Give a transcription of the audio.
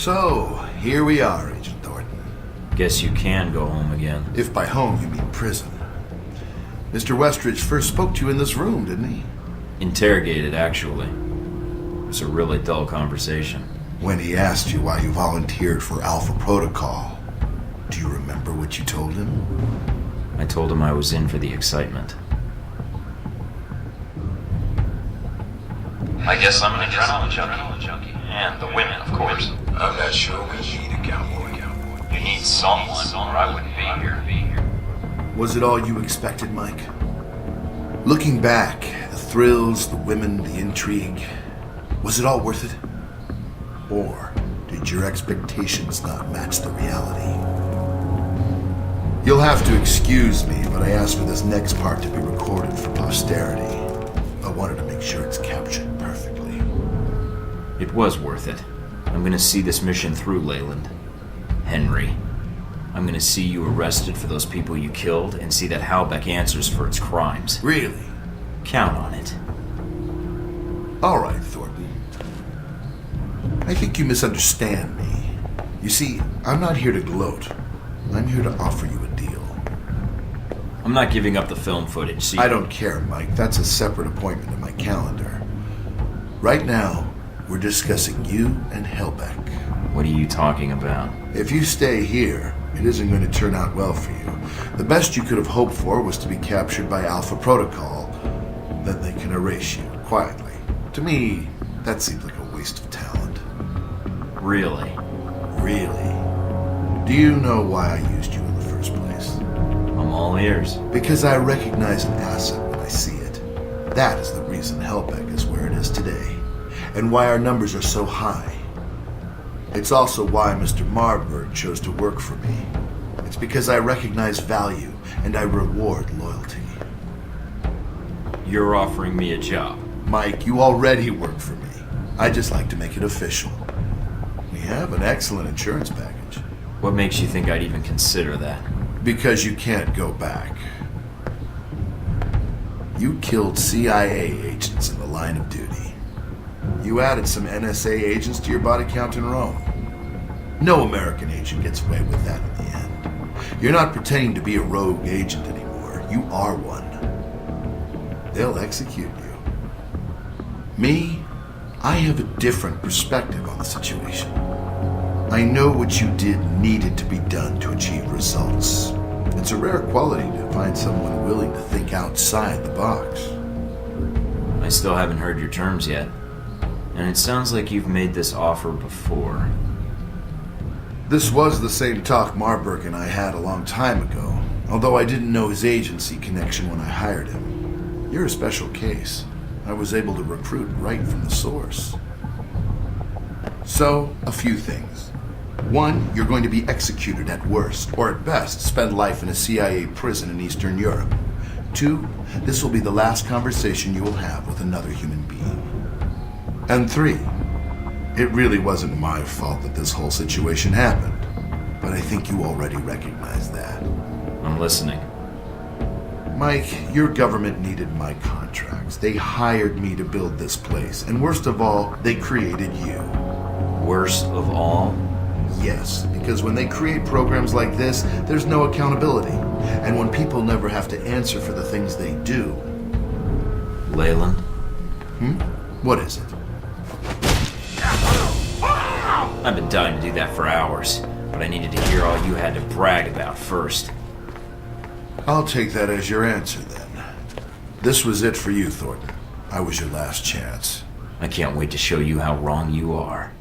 So, here we are, Agent Thornton. Guess you can go home again. If by home you mean prison. Mr. Westridge first spoke to you in this room, didn't he? Interrogated, actually. It was a really dull conversation. When he asked you why you volunteered for Alpha Protocol, do you remember what you told him? I told him I was in for the excitement. I guess I'm an adrenaline junkie. And the women, of course. I'm not sure we need a cowboy. You need someone, or I wouldn't be here. Was it all you expected, Mike? Looking back, the thrills, the women, the intrigue, was it all worth it? Or did your expectations not match the reality? You'll have to excuse me, but I asked for this next part to be recorded for posterity. I wanted to make sure it's captured perfectly. It was worth it. I'm gonna see this mission through, Leland. Henry. I'm gonna see you arrested for those people you killed and see that Halbech answers for its crimes. Really? Count on it. All right, Thornton. I think you misunderstand me. You see, I'm not here to gloat. I'm here to offer you a deal. I'm not giving up the film footage, see? I don't care, Mike. That's a separate appointment in my calendar. Right now, we're discussing you and Halbech. What are you talking about? If you stay here, it isn't going to turn out well for you. The best you could have hoped for was to be captured by Alpha Protocol. Then they can erase you, quietly. To me, that seems like a waste of talent. Really? Really? Do you know why I used you in the first place? I'm all ears. Because I recognize an asset when I see it. That is the reason Halbech is where it is today, and why our numbers are so high. It's also why Mr. Marburg chose to work for me. It's because I recognize value, and I reward loyalty. You're offering me a job. Mike, you already work for me. I just like to make it official. We have an excellent insurance package. What makes you think I'd even consider that? Because you can't go back. You killed CIA agents in the line of duty. You added some NSA agents to your body count in Rome. No American agent gets away with that in the end. You're not pretending to be a rogue agent anymore. You are one. They'll execute you. Me, I have a different perspective on the situation. I know what you did needed to be done to achieve results. It's a rare quality to find someone willing to think outside the box. I still haven't heard your terms yet. And it sounds like you've made this offer before. This was the same talk Marburg and I had a long time ago, although I didn't know his agency connection when I hired him. You're a special case. I was able to recruit right from the source. So, a few things. One, you're going to be executed at worst, or at best, spend life in a CIA prison in Eastern Europe. Two, this will be the last conversation you will have with another human being. And three, it really wasn't my fault that this whole situation happened, but I think you already recognize that. I'm listening. Mike, your government needed my contracts. They hired me to build this place, and worst of all, they created you. Worst of all? Yes, because when they create programs like this, there's no accountability. And when people never have to answer for the things they do... Leland? What is it? I've been dying to do that for hours, but I needed to hear all you had to brag about first. I'll take that as your answer, then. This was it for you, Thornton. I was your last chance. I can't wait to show you how wrong you are.